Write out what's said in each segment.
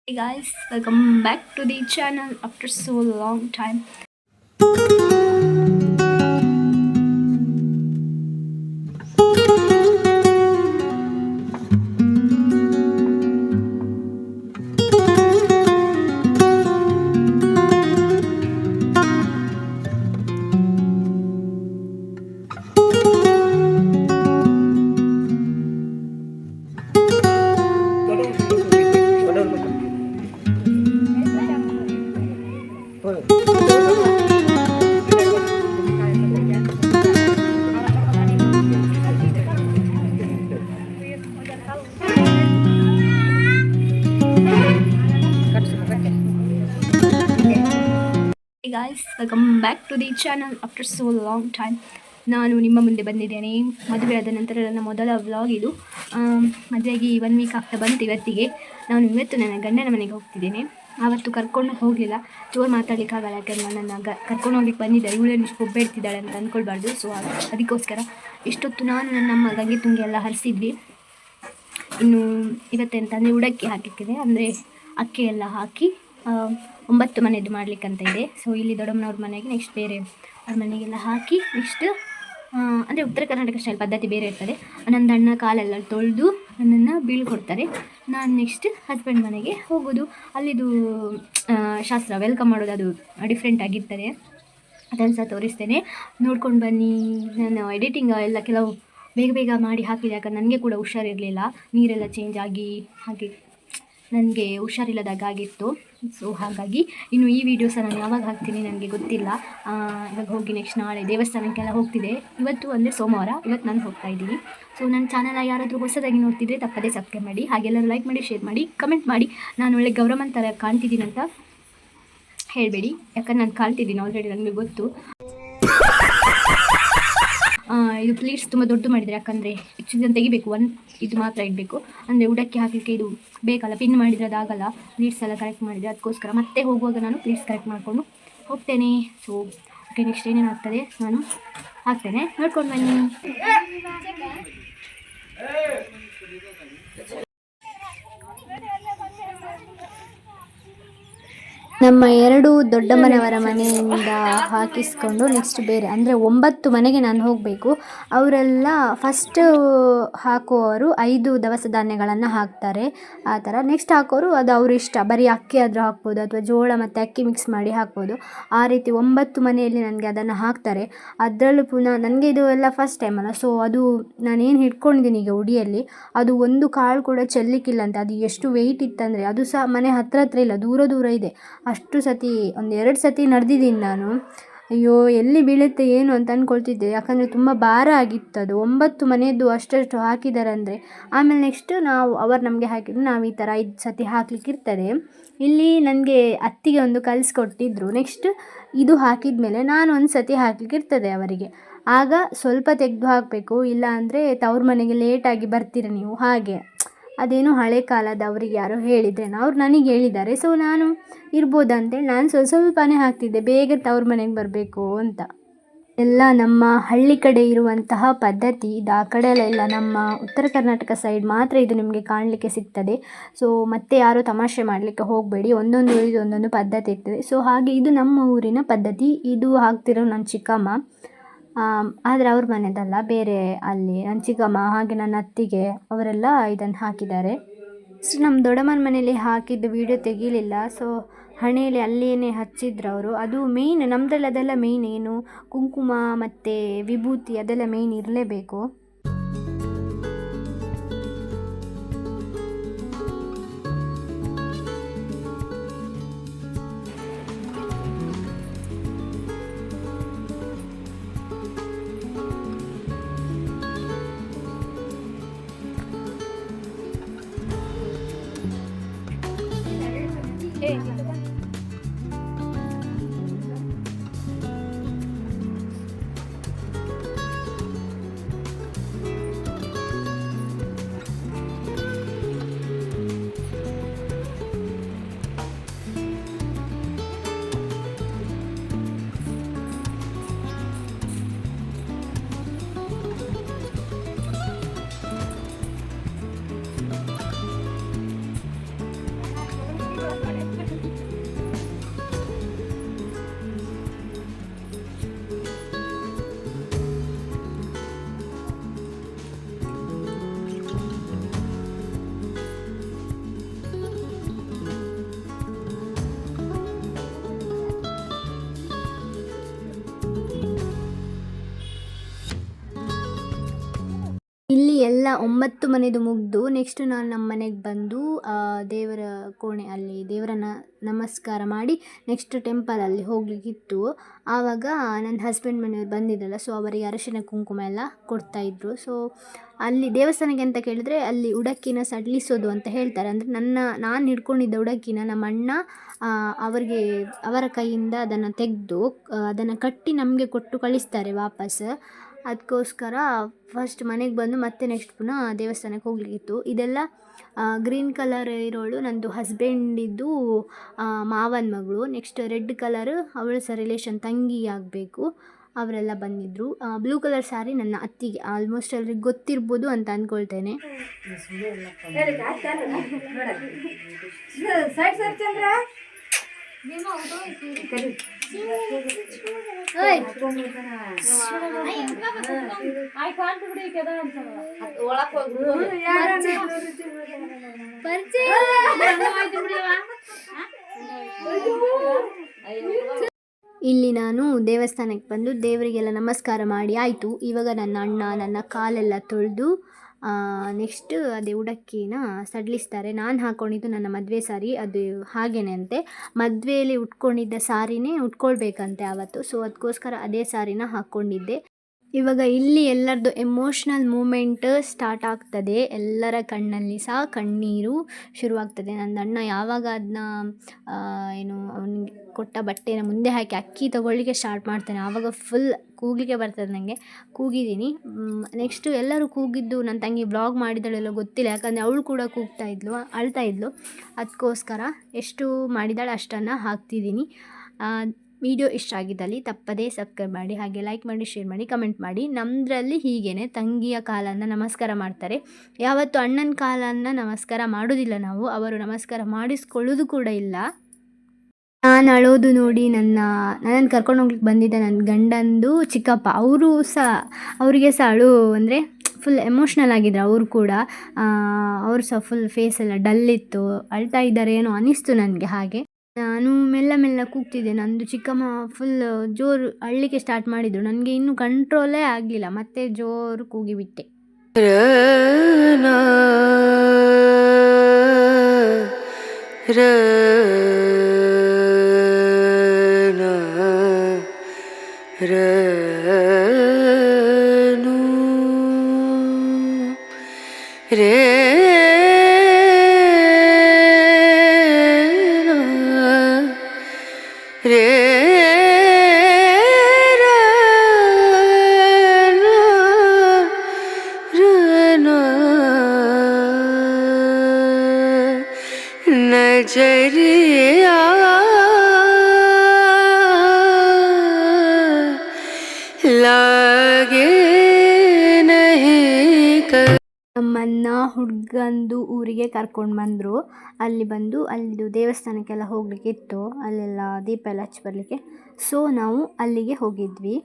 Hey guys, welcome back to the channel after so long time. Hey guys, welcome back to the channel after so long time. ನಾನು ನಿಮ್ಮ ಮುಂದೆ ಬಂದಿದ್ದೇನೆ. ಮದುವೆ ಆದ ನಂತರ ನನ್ನ ಮೊದಲ ವ್ಲಾಗ್ ಇದು. ಮದುವೆಯಾಗಿ 1 ವೀಕ್ ಆಗ್ತಾ ಬಂತು ಇವತ್ತಿಗೆ. ನಾನು ಇವತ್ತು ನನ್ನ ಗಂಡನ ಮನೆಗೆ ಹೋಗ್ತಿದ್ದೇನೆ. ಆವತ್ತು ಕರ್ಕೊಂಡು ಹೋಗಲಿಲ್ಲ, ಜೋರು ಮಾತಾಡಲಿಕ್ಕಾಗಲ್ಲ, ಯಾಕಂದ್ರೆ ನನ್ನ ಕರ್ಕೊಂಡು ಹೋಗ್ಲಿಕ್ಕೆ ಬಂದಿದ್ದಾರೆ. ಇವಳನ್ನು ಕೊಬ್ಬೆ ಇಡ್ತಿದ್ದಾಳೆ ಅಂತ ಅಂದ್ಕೊಳ್ಬಾರ್ದು. ಸೊ ಅದಕ್ಕೋಸ್ಕರ ಇಷ್ಟೊತ್ತು ನಾನು ನನ್ನ ಗಂಗೆ ತುಂಗಿ ಎಲ್ಲ ಹರಿಸಿದ್ವಿ. ಇನ್ನು ಇವತ್ತೆಂತಂದರೆ ಉಡಕ್ಕಿ ಹಾಕಿಕ್ಕಿದೆ, ಅಂದರೆ ಅಕ್ಕಿ ಎಲ್ಲ ಹಾಕಿ 9 ಮನೆಯದ್ದು ಮಾಡಲಿಕ್ಕಂತ ಇದೆ. ಸೊ ಇಲ್ಲಿ ದೊಡ್ಡಮ್ಮನವ್ರ ಮನೆಗೆ, ನೆಕ್ಸ್ಟ್ ಬೇರೆ ಅವ್ರ ಮನೆಗೆಲ್ಲ ಹಾಕಿ ನೆಕ್ಸ್ಟ್ ಅಂದರೆ ಉತ್ತರ ಕರ್ನಾಟಕ ಸ್ಟೈಲ್ ಪದ್ಧತಿ ಬೇರೆ ಇರ್ತದೆ. ನನ್ನ ಅಣ್ಣ ಕಾಲೆಲ್ಲ ತೊಳೆದು ನನ್ನನ್ನು ಬೀಳ್ಕೊಡ್ತಾರೆ. ನಾನು ನೆಕ್ಸ್ಟ್ ಹಸ್ಬೆಂಡ್ ಮನೆಗೆ ಹೋಗೋದು. ಅಲ್ಲಿದು ಶಾಸ್ತ್ರ ವೆಲ್ಕಮ್ ಮಾಡೋದು ಅದು ಡಿಫ್ರೆಂಟ್ ಆಗಿರ್ತದೆ. ಅದನ್ನು ಸಹ ತೋರಿಸ್ತೇನೆ, ನೋಡ್ಕೊಂಡು ಬನ್ನಿ. ನಾನು ಎಡಿಟಿಂಗ್ ಎಲ್ಲ ಕೆಲವು ಬೇಗ ಬೇಗ ಮಾಡಿ ಹಾಕಿದೆ, ಯಾಕಂದ್ರೆ ನನಗೆ ಕೂಡ ಹುಷಾರಿರಲಿಲ್ಲ, ನೀರೆಲ್ಲ ಚೇಂಜ್ ಆಗಿ ಹಾಗೆ ನನಗೆ ಹುಷಾರಿಲ್ಲದಾಗ ಆಗಿತ್ತು. ಸೊ ಹಾಗಾಗಿ ಇನ್ನು ಈ ವಿಡಿಯೋಸ ನಾನು ಯಾವಾಗ ಹಾಕ್ತೀನಿ ನನಗೆ ಗೊತ್ತಿಲ್ಲ. ಇವಾಗ ಹೋಗಿ ನೆಕ್ಸ್ಟ್ ನಾಳೆ ದೇವಸ್ಥಾನಕ್ಕೆಲ್ಲ ಹೋಗ್ತಿದೆ. ಇವತ್ತು ಅಂದರೆ ಸೋಮವಾರ, ಇವತ್ತು ನಾನು ಹೋಗ್ತಾ ಇದ್ದೀನಿ. ಸೊ ನನ್ನ ಚಾನಲ್ ಯಾರಾದರೂ ಹೊಸದಾಗಿ ನೋಡ್ತಿದ್ರೆ ತಪ್ಪದೇ ಸಬ್ಸ್ಕ್ರೈಬ್ ಮಾಡಿ, ಹಾಗೆಲ್ಲರೂ ಲೈಕ್ ಮಾಡಿ, ಶೇರ್ ಮಾಡಿ, ಕಮೆಂಟ್ ಮಾಡಿ. ನಾನು ಒಳ್ಳೆ ಗೌರಮ್ಮನ ಥರ ಕಾಣ್ತಿದ್ದೀನಿ ಅಂತ ಹೇಳಬೇಡಿ, ಯಾಕಂದ್ರೆ ನಾನು ಕಾಣ್ತಿದ್ದೀನಿ ಆಲ್ರೆಡಿ, ನನಗೆ ಗೊತ್ತು. ಇದು ಪ್ಲೀಟ್ಸ್ ತುಂಬ ದೊಡ್ಡ ಮಾಡಿದರೆ, ಯಾಕಂದರೆ ಇದನ್ನು ತೆಗಿಬೇಕು, ಇದು ಮಾತ್ರ ಇಡಬೇಕು. ಅಂದರೆ ಉಡಕ್ಕೆ ಹಾಕಲಿಕ್ಕೆ ಇದು ಬೇಕಲ್ಲ, ಪಿನ್ ಮಾಡಿದರೆ ಅದಾಗಲ್ಲ. ಪ್ಲೀಟ್ಸ್ ಎಲ್ಲ ಕರೆಕ್ಟ್ ಮಾಡಿದರೆ ಅದಕ್ಕೋಸ್ಕರ ಮತ್ತೆ ಹೋಗುವಾಗ ನಾನು ಪ್ಲೀಟ್ಸ್ ಕರೆಕ್ಟ್ ಮಾಡಿಕೊಂಡು ಹೋಗ್ತೇನೆ. ಸೊ ಓಕೆ, ನೆಕ್ಸ್ಟ್ ಏನೇನು ಆಗ್ತದೆ ನಾನು ಹಾಕ್ತೇನೆ, ನೋಡ್ಕೊಂಡು ಬನ್ನಿ. ನಮ್ಮ 2 ದೊಡ್ಡಮ್ಮನವರ ಮನೆಯಿಂದ ಹಾಕಿಸ್ಕೊಂಡು ನೆಕ್ಸ್ಟ್ ಬೇರೆ ಅಂದರೆ 9 ಮನೆಗೆ ನಾನು ಹೋಗಬೇಕು. ಅವರೆಲ್ಲ ಫಸ್ಟ್ ಹಾಕುವವರು 5 ದವಸ ಧಾನ್ಯಗಳನ್ನು ಹಾಕ್ತಾರೆ, ಆ ಥರ. ನೆಕ್ಸ್ಟ್ ಹಾಕೋರು ಅದು ಅವ್ರ ಇಷ್ಟ, ಬರೀ ಅಕ್ಕಿ ಆದರೂ ಹಾಕ್ಬೋದು ಅಥವಾ ಜೋಳ ಮತ್ತು ಅಕ್ಕಿ ಮಿಕ್ಸ್ ಮಾಡಿ ಹಾಕ್ಬೋದು. ಆ ರೀತಿ 9 ಮನೆಯಲ್ಲಿ ನನಗೆ ಅದನ್ನು ಹಾಕ್ತಾರೆ. ಅದರಲ್ಲೂ ಪುನಃ ನನಗೆ ಇದು ಎಲ್ಲ ಫಸ್ಟ್ ಟೈಮ್ ಅಲ್ಲ. ಸೊ ಅದು ನಾನೇನು ಹಿಡ್ಕೊಂಡಿದ್ದೀನಿ ಈಗ ಉಡಿಯಲ್ಲಿ, ಅದು ಒಂದು ಕಾಳು ಕೂಡ ಚೆಲ್ಲಿಕ್ಕಿಲ್ಲ ಅಂತ. ಅದು ಎಷ್ಟು ವೆಯ್ಟ್ ಇತ್ತಂದರೆ, ಅದು ಸಹ ಮನೆ ಹತ್ರ ಇಲ್ಲ, ದೂರ ದೂರ ಇದೆ. ಅಷ್ಟು ಸತಿ 1-2 ಸತಿ ನಡೆದಿದ್ದೀನಿ ನಾನು. ಅಯ್ಯೋ ಎಲ್ಲಿ ಬೀಳುತ್ತೆ ಏನು ಅಂತ ಅಂದ್ಕೊಳ್ತಿದ್ದೆ, ಯಾಕಂದರೆ ತುಂಬ ಭಾರ ಆಗಿತ್ತು ಅದು. 9 ಮನೆಯದ್ದು ಅಷ್ಟು ಹಾಕಿದ್ದಾರೆ ಅಂದರೆ. ಆಮೇಲೆ ನೆಕ್ಸ್ಟ್ ಅವರು ನಮಗೆ ಹಾಕಿದ್ರು, ನಾವು ಈ ಥರ 5 ಸತಿ ಹಾಕ್ಲಿಕ್ಕೆ ಇರ್ತದೆ. ಇಲ್ಲಿ ನನಗೆ ಅತ್ತಿಗೆ ಒಂದು ಕಲಿಸ್ಕೊಟ್ಟಿದ್ರು. ನೆಕ್ಸ್ಟ್ ಇದು ಹಾಕಿದ ಮೇಲೆ ನಾನು ಒಂದು ಸತಿ ಹಾಕ್ಲಿಕ್ಕೆ ಇರ್ತದೆ ಅವರಿಗೆ. ಆಗ ಸ್ವಲ್ಪ ತೆಗೆದು ಹಾಕಬೇಕು, ಇಲ್ಲ ಅಂದರೆ ತವ್ರ ಮನೆಗೆ ಲೇಟಾಗಿ ಬರ್ತೀರ ನೀವು, ಹಾಗೆ ಅದೇನೋ ಹಳೆ ಕಾಲದ ಅವರಿಗೆ ಯಾರೋ ಹೇಳಿದ್ರೇನೋ, ಅವ್ರು ನನಗೆ ಹೇಳಿದ್ದಾರೆ. ಸೊ ನಾನು ಇರ್ಬೋದಂತೇಳಿ ನಾನು ಸ್ವಲ್ಪನೇ ಹಾಕ್ತಿದ್ದೆ, ಬೇಗ ತವ್ರ ಮನೆಗೆ ಬರಬೇಕು ಅಂತ. ಎಲ್ಲ ನಮ್ಮ ಹಳ್ಳಿ ಕಡೆ ಇರುವಂತಹ ಪದ್ಧತಿ ಇದು. ಆ ಕಡೆ ಎಲ್ಲ ನಮ್ಮ ಉತ್ತರ ಕರ್ನಾಟಕ ಸೈಡ್ ಮಾತ್ರ ಇದು ನಿಮಗೆ ಕಾಣಲಿಕ್ಕೆ ಸಿಗ್ತದೆ. ಸೊ ಮತ್ತೆ ಯಾರೂ ತಮಾಷೆ ಮಾಡಲಿಕ್ಕೆ ಹೋಗಬೇಡಿ, ಒಂದೊಂದು ಊರಿಗೆ ಒಂದೊಂದು ಪದ್ಧತಿ ಇರ್ತದೆ. ಸೊ ಹಾಗೆ ಇದು ನಮ್ಮ ಊರಿನ ಪದ್ಧತಿ. ಇದು ಹಾಕ್ತಿರೋ ನನ್ನ ಚಿಕ್ಕಮ್ಮ, ಆದರೆ ಅವ್ರ ಮನೆಯದಲ್ಲ, ಬೇರೆ ಅಲ್ಲಿ ನನ್ನ ಚಿಕ್ಕಮ್ಮ ಹಾಗೆ ನನ್ನ ಅತ್ತಿಗೆ ಅವರೆಲ್ಲ ಇದನ್ನು ಹಾಕಿದ್ದಾರೆ. ಸೊ ನಮ್ಮ ದೊಡ್ಡಮ್ಮನ ಮನೇಲಿ ಹಾಕಿದ್ದು ವೀಡಿಯೋ ತೆಗೀಲಿಲ್ಲ. ಸೊ ಹಣೆಯಲ್ಲಿ ಅಲ್ಲಿಯೇ ಹಚ್ಚಿದ್ರು ಅವರು. ಅದು ಮೇಯ್ನ್ ನಮ್ಮದ್ರಲ್ಲಿ, ಅದೆಲ್ಲ ಮೇಯ್ನ್. ಏನು ಕುಂಕುಮ ಮತ್ತು ವಿಭೂತಿ ಅದೆಲ್ಲ ಮೇಯ್ನ್ ಇರಲೇಬೇಕು. ಎಲ್ಲ 9 ಮನೆದು ಮುಗಿದು ನೆಕ್ಸ್ಟ್ ನಾನು ನಮ್ಮ ಮನೆಗೆ ಬಂದು ದೇವರ ಕೋಣೆ ಅಲ್ಲಿ ದೇವರನ್ನ ನಮಸ್ಕಾರ ಮಾಡಿ ನೆಕ್ಸ್ಟ್ ಟೆಂಪಲಲ್ಲಿ ಹೋಗಲಿಕ್ಕಿತ್ತು. ಆವಾಗ ನನ್ನ ಹಸ್ಬೆಂಡ್ ಮನೆಯವ್ರು ಬಂದಿದ್ದಲ್ಲ, ಸೊ ಅವರಿಗೆ ಅರಿಶಿನ ಕುಂಕುಮ ಎಲ್ಲ ಕೊಡ್ತಾಯಿದ್ರು. ಸೊ ಅಲ್ಲಿ ದೇವಸ್ಥಾನಕ್ಕೆ ಅಂತ ಕೇಳಿದರೆ ಅಲ್ಲಿ ಉಡಕ್ಕಿನ ಸಡಿಲಿಸೋದು ಅಂತ ಹೇಳ್ತಾರೆ. ಅಂದರೆ ನಾನು ಹಿಡ್ಕೊಂಡಿದ್ದ ಉಡಕ್ಕಿನ ನಮ್ಮ ಅಣ್ಣ ಅವರ ಕೈಯಿಂದ ಅದನ್ನು ತೆಗೆದು ಅದನ್ನು ಕಟ್ಟಿ ನಮಗೆ ಕೊಟ್ಟು ಕಳಿಸ್ತಾರೆ ವಾಪಸ್. ಅದಕ್ಕೋಸ್ಕರ ಫಸ್ಟ್ ಮನೆಗೆ ಬಂದು ಮತ್ತೆ ನೆಕ್ಸ್ಟ್ ಪುನಃ ದೇವಸ್ಥಾನಕ್ಕೆ ಹೋಗಲಿಕ್ಕಿತ್ತು. ಇದೆಲ್ಲ ಗ್ರೀನ್ ಕಲರ್ ಇರೋಳು ನಂದು ಹಸ್ಬೆಂಡಿದ್ದು ಮಾವನ ಮಗಳು. ನೆಕ್ಸ್ಟ್ ರೆಡ್ ಕಲರ್ ಅವಳು ಸಹ ರಿಲೇಷನ್ ತಂಗಿ ಆಗಬೇಕು, ಅವರೆಲ್ಲ ಬಂದಿದ್ದರು. ಬ್ಲೂ ಕಲರ್ ಸ್ಯಾರಿ ನನ್ನ ಅತ್ತಿಗೆ, ಆಲ್ಮೋಸ್ಟ್ ಎಲ್ರಿಗೆ ಗೊತ್ತಿರ್ಬೋದು ಅಂತ ಅಂದ್ಕೊಳ್ತೇನೆ. ಇಲ್ಲಿ ನಾನು ದೇವಸ್ಥಾನಕ್ಕೆ ಬಂದು ದೇವರಿಗೆಲ್ಲ ನಮಸ್ಕಾರ ಮಾಡಿ ಆಯಿತು. ಇವಾಗ ನನ್ನ ಅಣ್ಣ ನನ್ನ ಕಾಲೆಲ್ಲ ತೊಳೆದು ನೆಕ್ಸ್ಟ್ ಅದೇ ಉಡಕ್ಕಿನ ಸಡಿಲಿಸ್ತಾರೆ. ನಾನು ಹಾಕ್ಕೊಂಡಿದ್ದು ನನ್ನ ಮದುವೆ ಸಾರಿ, ಅದು ಹಾಗೇನೆ ಅಂತೆ ಮದುವೆಯಲ್ಲಿ ಉಟ್ಕೊಂಡಿದ್ದ ಸಾರಿನೇ ಉಟ್ಕೊಳ್ಬೇಕಂತೆ ಆವತ್ತು. ಸೊ ಅದಕ್ಕೋಸ್ಕರ ಅದೇ ಸಾರಿನ ಹಾಕ್ಕೊಂಡಿದ್ದೆ. ಇವಾಗ ಇಲ್ಲಿ ಎಲ್ಲರದ್ದು ಎಮೋಷ್ನಲ್ ಮೂಮೆಂಟ್ ಸ್ಟಾರ್ಟ್ ಆಗ್ತದೆ. ಎಲ್ಲರ ಕಣ್ಣಲ್ಲಿ ಸಹ ಕಣ್ಣೀರು ಶುರುವಾಗ್ತದೆ. ನನ್ನ ಅಣ್ಣ ಯಾವಾಗ ಅದನ್ನ ಅವನಿಗೆ ಕೊಟ್ಟ ಬಟ್ಟೆನ ಮುಂದೆ ಹಾಕಿ ಅಕ್ಕಿ ತೊಗೊಳ್ಳಿಕ್ಕೆ ಸ್ಟಾರ್ಟ್ ಮಾಡ್ತಾನೆ, ಆವಾಗ ಫುಲ್ ಕೂಗಲಿಕ್ಕೆ ಬರ್ತದೆ. ನನಗೆ ಕೂಗಿದ್ದೀನಿ. ನೆಕ್ಸ್ಟು ಎಲ್ಲರೂ ಕೂಗಿದ್ದು ನನ್ನ ತಂಗಿ ಬ್ಲಾಗ್ ಮಾಡಿದಳೆಲ್ಲೋ ಗೊತ್ತಿಲ್ಲ, ಯಾಕಂದರೆ ಅವಳು ಕೂಡ ಅಳ್ತಾ ಇದ್ಲು. ಅದಕ್ಕೋಸ್ಕರ ಎಷ್ಟು ಮಾಡಿದಾಳೆ ಅಷ್ಟನ್ನು ಹಾಕ್ತಿದ್ದೀನಿ. ವಿಡಿಯೋ ಇಷ್ಟ ಆಗಿದ್ದಲ್ಲಿ ತಪ್ಪದೇ ಸಬ್ಸ್ಕ್ರೈಬ್ ಮಾಡಿ, ಹಾಗೆ ಲೈಕ್ ಮಾಡಿ, ಶೇರ್ ಮಾಡಿ, ಕಮೆಂಟ್ ಮಾಡಿ. ನಮ್ಮದ್ರಲ್ಲಿ ಹೀಗೇ ತಂಗಿಯ ಕಾಲನ್ನು ನಮಸ್ಕಾರ ಮಾಡ್ತಾರೆ. ಯಾವತ್ತು ಅಣ್ಣನ ಕಾಲನ್ನು ನಮಸ್ಕಾರ ಮಾಡೋದಿಲ್ಲ ನಾವು, ಅವರು ನಮಸ್ಕಾರ ಮಾಡಿಸ್ಕೊಳ್ಳೋದು ಕೂಡ ಇಲ್ಲ. ನಾನು ಅಳೋದು ನೋಡಿ ನನ್ನನ್ನು ಕರ್ಕೊಂಡು ಹೋಗ್ಲಿಕ್ಕೆ ಬಂದಿದ್ದ ನನ್ನ ಗಂಡಂದು ಚಿಕ್ಕಪ್ಪ ಅವರಿಗೆ ಸಹ ಅಳು ಅಂದರೆ ಫುಲ್ ಎಮೋಷ್ನಲ್ ಆಗಿದ್ರು. ಅವರು ಕೂಡ ಅವರು ಸಹ ಫುಲ್ ಫೇಸೆಲ್ಲ ಡಲ್ ಇತ್ತು, ಅಳ್ತಾ ಇದ್ದಾರೆ ಏನೋ ಅನ್ನಿಸ್ತು ನನಗೆ. ಹಾಗೆ ನಾನು ಮೆಲ್ಲ ಕೂಗ್ತಿದ್ದೆ. ನಂದು ಚಿಕ್ಕಮ್ಮ ಫುಲ್ ಜೋರು ಅಳ್ಳಿಕ್ಕೆ ಸ್ಟಾರ್ಟ್ ಮಾಡಿದರು. ನನಗೆ ಇನ್ನೂ ಕಂಟ್ರೋಲೇ ಆಗಲಿಲ್ಲ, ಮತ್ತೆ ಜೋರು ಕೂಗಿಬಿಟ್ಟೆ. नजरिया लागे नहीं ನಮ್ಮನ್ನ ಹುಡುಗಂದು ಊರಿಗೆ ಕರ್ಕೊಂಡು ಬಂದರು. ಅಲ್ಲಿ ಬಂದು ಅಲ್ಲಿದು ದೇವಸ್ಥಾನಕ್ಕೆಲ್ಲ ಹೋಗ್ಲಿಕ್ಕೆ ಇತ್ತು, ಅಲ್ಲೆಲ್ಲ ದೀಪ ಎಲ್ಲ ಹಚ್ಚಿ ಬರಲಿಕ್ಕೆ. ಸೊ ನಾವು ಅಲ್ಲಿಗೆ ಹೋಗಿದ್ವಿ.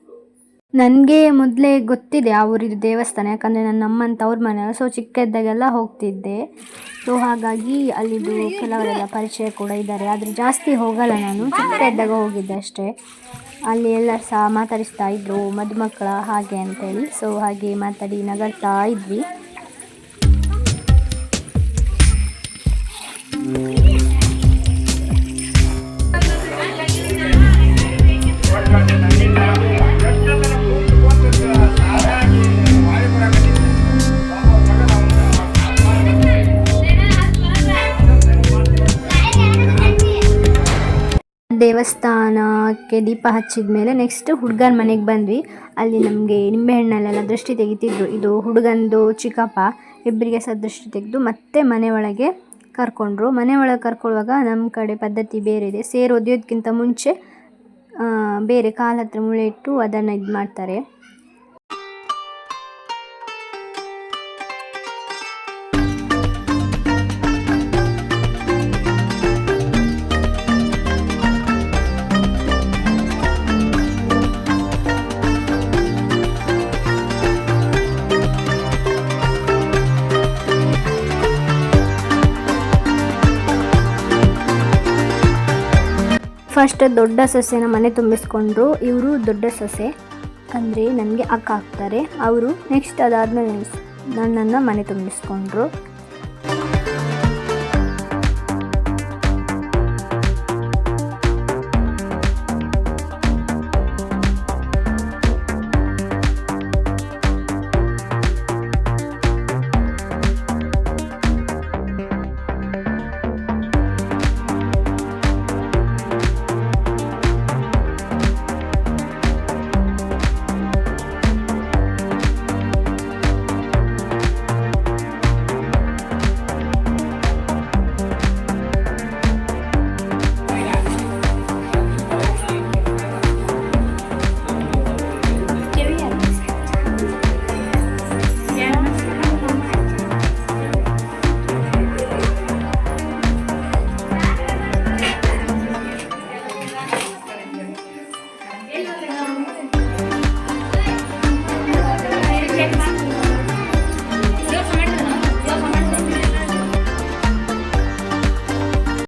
ನನಗೆ ಮೊದಲೇ ಗೊತ್ತಿದೆ ಆ ಊರಿದು ದೇವಸ್ಥಾನ, ಯಾಕಂದರೆ ನನ್ನ ಅಮ್ಮನ ತವ್ರ ಮನೆ, ಸೊ ಚಿಕ್ಕ ಇದ್ದಾಗೆಲ್ಲ ಹೋಗ್ತಿದ್ದೆ. ಸೊ ಹಾಗಾಗಿ ಅಲ್ಲಿದು ಕೆಲವರೆಲ್ಲ ಪರಿಚಯ ಕೂಡ ಇದ್ದಾರೆ, ಆದರೆ ಜಾಸ್ತಿ ಹೋಗಲ್ಲ. ನಾನು ಚಿಕ್ಕ ಇದ್ದಾಗ ಹೋಗಿದ್ದೆ ಅಷ್ಟೇ. ಅಲ್ಲಿ ಎಲ್ಲರೂ ಸಹ ಮಾತಾಡಿಸ್ತಾ ಇದ್ರು ಮದುಮಕ್ಕಳ ಹಾಗೆ ಅಂತೇಳಿ. ಸೊ ಹಾಗೆ ಮಾತಾಡಿ ನಗಳ್ತಾ ಇದ್ವಿ. ದೇವಸ್ಥಾನಕ್ಕೆ ದೀಪ ಹಚ್ಚಿದ ಮೇಲೆ ನೆಕ್ಸ್ಟ್ ಹುಡುಗನ ಮನೆಗೆ ಬಂದ್ವಿ. ಅಲ್ಲಿ ನಮಗೆ ನಿಂಬೆಹಣ್ಣಲ್ಲೆಲ್ಲ ದೃಷ್ಟಿ ತೆಗಿತಿದ್ರು. ಇದು ಹುಡುಗಂದು ಚಿಕ್ಕಪ್ಪ, ಇಬ್ಬರಿಗೆ ಸಹ ದೃಷ್ಟಿ ತೆಗೆದು ಮತ್ತೆ ಮನೆ ಒಳಗೆ ಕರ್ಕೊಂಡ್ರು. ಮನೆ ಒಳಗೆ ಕರ್ಕೊಳ್ಳುವಾಗ ನಮ್ಮ ಕಡೆ ಪದ್ಧತಿ ಬೇರೆ ಇದೆ. ಸೇರು ಒದೆಯೋದಕ್ಕಿಂತ ಮುಂಚೆ ಬೇರೆ ಕಾಲ ಹತ್ರ ಮುಳೆ ಇಟ್ಟು ಅದನ್ನು ಇದು ಮಾಡ್ತಾರೆ. ಫಸ್ಟ್ ದೊಡ್ಡ ಸೊಸೆನ ಮನೆ ತುಂಬಿಸ್ಕೊಂಡ್ರು. ಇವರು ದೊಡ್ಡ ಸೊಸೆ ಅಂದರೆ ನನಗೆ ಅಕ್ಕ ಆಗ್ತಾರೆ ಅವರು. ನೆಕ್ಸ್ಟ್ ಅದಾದಮೇಲೆ ನನ್ನನ್ನು ಮನೆ ತುಂಬಿಸ್ಕೊಂಡ್ರು. Check